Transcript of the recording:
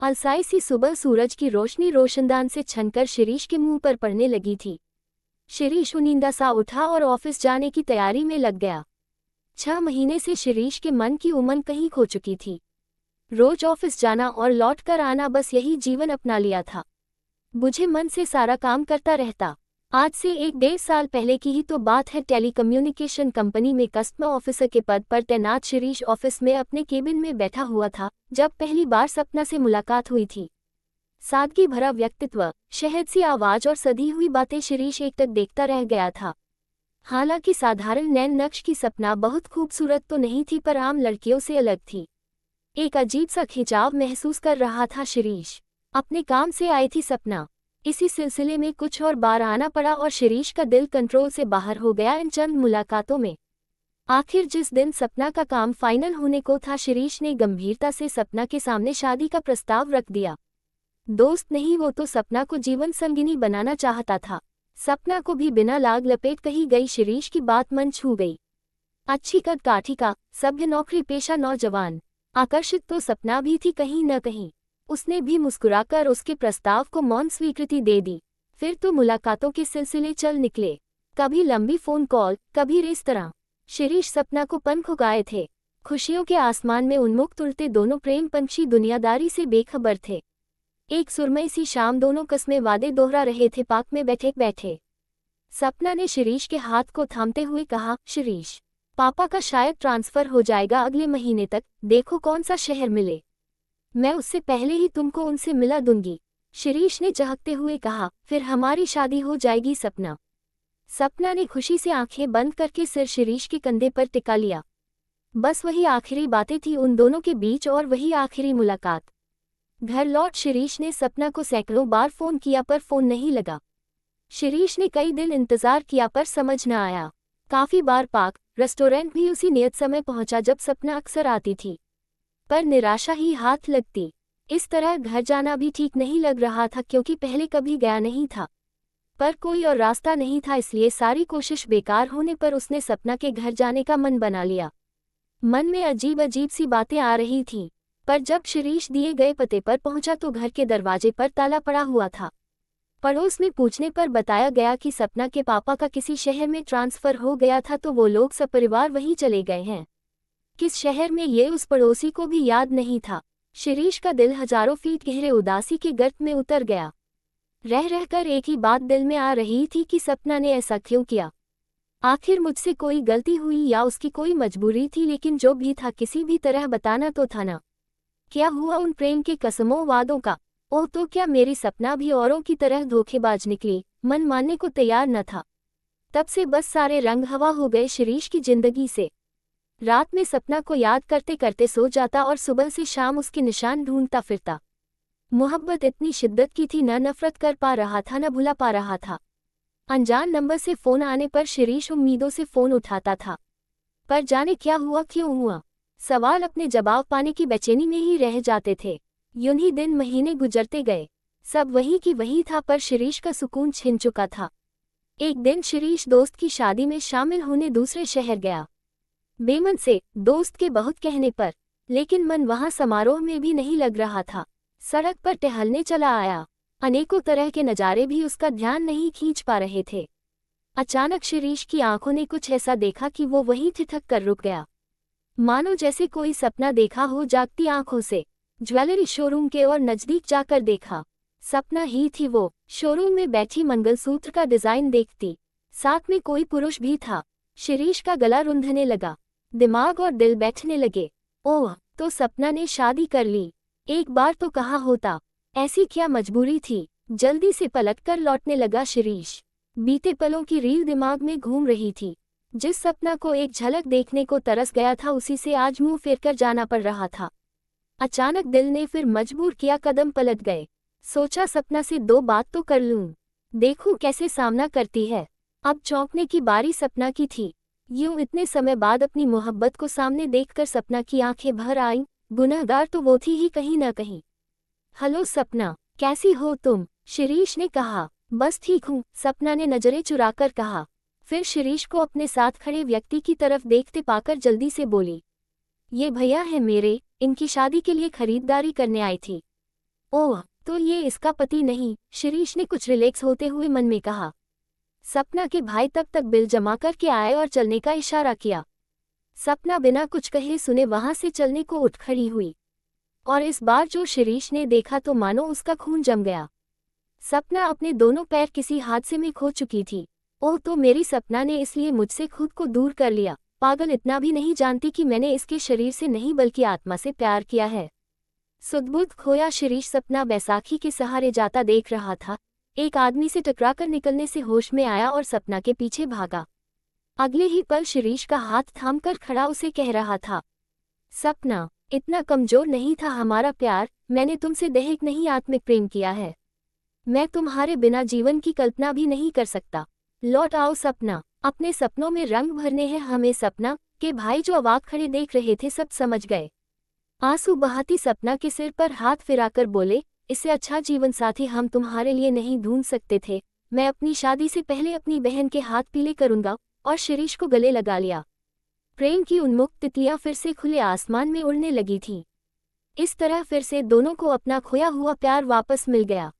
अलसाई सी सुबह सूरज की रोशनी रोशनदान से छनकर शिरीष के मुंह पर पड़ने लगी थी। शिरीष उनींदा सा उठा और ऑफिस जाने की तैयारी में लग गया। 6 महीने से शिरीष के मन की उमंग कहीं खो चुकी थी। रोज ऑफिस जाना और लौट कर आना, बस यही जीवन अपना लिया था। बुझे मन से सारा काम करता रहता। आज से 1-1.5 साल पहले की ही तो बात है। टेलीकम्युनिकेशन कंपनी में कस्टमर ऑफिसर के पद पर तैनात शिरीष ऑफिस में अपने केबिन में बैठा हुआ था जब पहली बार सपना से मुलाकात हुई थी। सादगी भरा व्यक्तित्व, शहद सी आवाज और सधी हुई बातें, शिरीष एकटक देखता रह गया था। हालांकि साधारण नैन नक्श की सपना बहुत खूबसूरत तो नहीं थी, पर आम लड़कियों से अलग थी। एक अजीब सा खिंचाव महसूस कर रहा था शिरीष। अपने काम से आई थी सपना। इसी सिलसिले में कुछ और बार आना पड़ा और शिरीष का दिल कंट्रोल से बाहर हो गया इन चंद मुलाकातों में। आखिर जिस दिन सपना का काम फाइनल होने को था, शिरीष ने गंभीरता से सपना के सामने शादी का प्रस्ताव रख दिया। दोस्त नहीं, वो तो सपना को जीवन संगिनी बनाना चाहता था। सपना को भी बिना लाग लपेट कही गई शिरीष की बात मन छू गई। अच्छी कद काठी का, सभ्य नौकरी पेशा नौजवान, आकर्षित तो सपना भी थी कहीं न कहीं। उसने भी मुस्कुराकर उसके प्रस्ताव को मौन स्वीकृति दे दी। फिर तो मुलाकातों के सिलसिले चल निकले। कभी लंबी फोन कॉल, कभी रेस्तरां। शिरीष सपना को पंख उगाए थे। खुशियों के आसमान में उन्मुक्त उड़ते दोनों प्रेम पंछी दुनियादारी से बेखबर थे। एक सुरमई सी शाम, दोनों कस्में वादे दोहरा रहे थे पार्क में बैठे बैठे। सपना ने शिरीष के हाथ को थामते हुए कहा, शिरीष, पापा का शायद ट्रांसफर हो जाएगा अगले महीने तक, देखो कौन सा शहर मिले। मैं उससे पहले ही तुमको उनसे मिला दूंगी। शिरीष ने चहकते हुए कहा, फिर हमारी शादी हो जाएगी सपना। सपना ने खुशी से आंखें बंद करके सिर शिरीष के कंधे पर टिका लिया। बस वही आखिरी बातें थी उन दोनों के बीच और वही आखिरी मुलाकात। घर लौट शिरीष ने सपना को सैकड़ों बार फोन किया पर फोन नहीं लगा। शिरीष ने कई दिन इंतजार किया पर समझ न आया। काफी बार पार्क, रेस्टोरेंट भी उसी नियत समय पहुंचा जब सपना अक्सर आती थी, पर निराशा ही हाथ लगती। इस तरह घर जाना भी ठीक नहीं लग रहा था, क्योंकि पहले कभी गया नहीं था। पर कोई और रास्ता नहीं था, इसलिए सारी कोशिश बेकार होने पर उसने सपना के घर जाने का मन बना लिया। मन में अजीब अजीब सी बातें आ रही थीं, पर जब शिरीष दिए गए पते पर पहुंचा तो घर के दरवाजे पर ताला पड़ा हुआ था। पड़ोस में पूछने पर बताया गया कि सपना के पापा का किसी शहर में ट्रांसफर हो गया था, तो वो लोग सपरिवार वहीं चले गए हैं। किस शहर में, ये उस पड़ोसी को भी याद नहीं था। शिरीष का दिल हजारों फीट गहरे उदासी के गर्त में उतर गया। रह रहकर एक ही बात दिल में आ रही थी कि सपना ने ऐसा क्यों किया। आखिर मुझसे कोई गलती हुई या उसकी कोई मजबूरी थी, लेकिन जो भी था किसी भी तरह बताना तो था ना। क्या हुआ उन प्रेम के कसमों वादों का? ओह, तो क्या मेरी सपना भी औरों की तरह धोखेबाज निकली? मन मानने को तैयार न था। तब से बस सारे रंग हवा हो गए शिरीष की जिंदगी से। रात में सपना को याद करते करते सो जाता और सुबह से शाम उसके निशान ढूंढता फिरता। मोहब्बत इतनी शिद्दत की थी, न नफरत कर पा रहा था न भुला पा रहा था। अनजान नंबर से फोन आने पर शिरीष उम्मीदों से फोन उठाता था, पर जाने क्या हुआ, क्यों हुआ, सवाल अपने जवाब पाने की बेचैनी में ही रह जाते थे। यूं ही दिन महीने गुजरते गए। सब वही की वही था, पर शिरीष का सुकून छिन चुका था। एक दिन शिरीष दोस्त की शादी में शामिल होने दूसरे शहर गया। बेमन से, दोस्त के बहुत कहने पर, लेकिन मन वहां समारोह में भी नहीं लग रहा था। सड़क पर टहलने चला आया। अनेकों तरह के नज़ारे भी उसका ध्यान नहीं खींच पा रहे थे। अचानक शिरीष की आंखों ने कुछ ऐसा देखा कि वो वहीं ठिठक कर रुक गया, मानो जैसे कोई सपना देखा हो। जागती आंखों से ज्वेलरी शोरूम के और नजदीक जाकर देखा। सपना ही थी वो, शोरूम में बैठी मंगलसूत्र का डिजाइन देखती। साथ में कोई पुरुष भी था। शिरीष का गला रुंधने लगा, दिमाग और दिल बैठने लगे। ओह, तो सपना ने शादी कर ली। एक बार तो कहा होता, ऐसी क्या मजबूरी थी। जल्दी से पलटकर लौटने लगा शिरीष। बीते पलों की रील दिमाग में घूम रही थी। जिस सपना को एक झलक देखने को तरस गया था, उसी से आज मुंह फेरकर जाना पड़ रहा था। अचानक दिल ने फिर मजबूर किया, कदम पलट गए। सोचा सपना से 2 बात तो कर लूं, देखूं कैसे सामना करती है। अब चौंकने की बारी सपना की थी। यूं इतने समय बाद अपनी मोहब्बत को सामने देखकर सपना की आंखें भर आईं। गुनहगार तो वो थी ही कहीं न कहीं। हेलो सपना, कैसी हो तुम? शिरीष ने कहा। बस ठीक हूँ, सपना ने नजरें चुराकर कहा। फिर शिरीष को अपने साथ खड़े व्यक्ति की तरफ देखते पाकर जल्दी से बोली, ये भैया है मेरे, इनकी शादी के लिए खरीदारी करने आई थी। ओह, तो ये इसका पति नहीं, शिरीष ने कुछ रिलैक्स होते हुए मन में कहा। सपना के भाई तब तक बिल जमा करके आए और चलने का इशारा किया। सपना बिना कुछ कहे सुने वहां से चलने को उठ खड़ी हुई, और इस बार जो शिरीष ने देखा तो मानो उसका खून जम गया। सपना अपने दोनों पैर किसी हादसे में खो चुकी थी। ओह, तो मेरी सपना ने इसलिए मुझसे खुद को दूर कर लिया। पागल, इतना भी नहीं जानती कि मैंने इसके शरीर से नहीं बल्कि आत्मा से प्यार किया है। सुध-बुध खोया शिरीष सपना बैसाखी के सहारे जाता देख रहा था। एक आदमी से टकराकर निकलने से होश में आया और सपना के पीछे भागा। अगले ही पल शिरीष का हाथ थामकर खड़ा उसे कह रहा था, सपना, इतना कमजोर नहीं था हमारा प्यार, मैंने तुमसे दैहिक नहीं आत्मिक प्रेम किया है। मैं तुम्हारे बिना जीवन की कल्पना भी नहीं कर सकता। लौट आओ सपना, अपने सपनों में रंग भरने हैं हमें। सपना के भाई जो अवाक खड़े देख रहे थे सब समझ गए। आंसू बहाती सपना के सिर पर हाथ फिराकर बोले, इससे अच्छा जीवन साथी हम तुम्हारे लिए नहीं ढूंढ सकते थे। मैं अपनी शादी से पहले अपनी बहन के हाथ पीले करूंगा। और शिरीष को गले लगा लिया। प्रेम की उन्मुक्त तितलियां फिर से खुले आसमान में उड़ने लगी थीं। इस तरह फिर से दोनों को अपना खोया हुआ प्यार वापस मिल गया।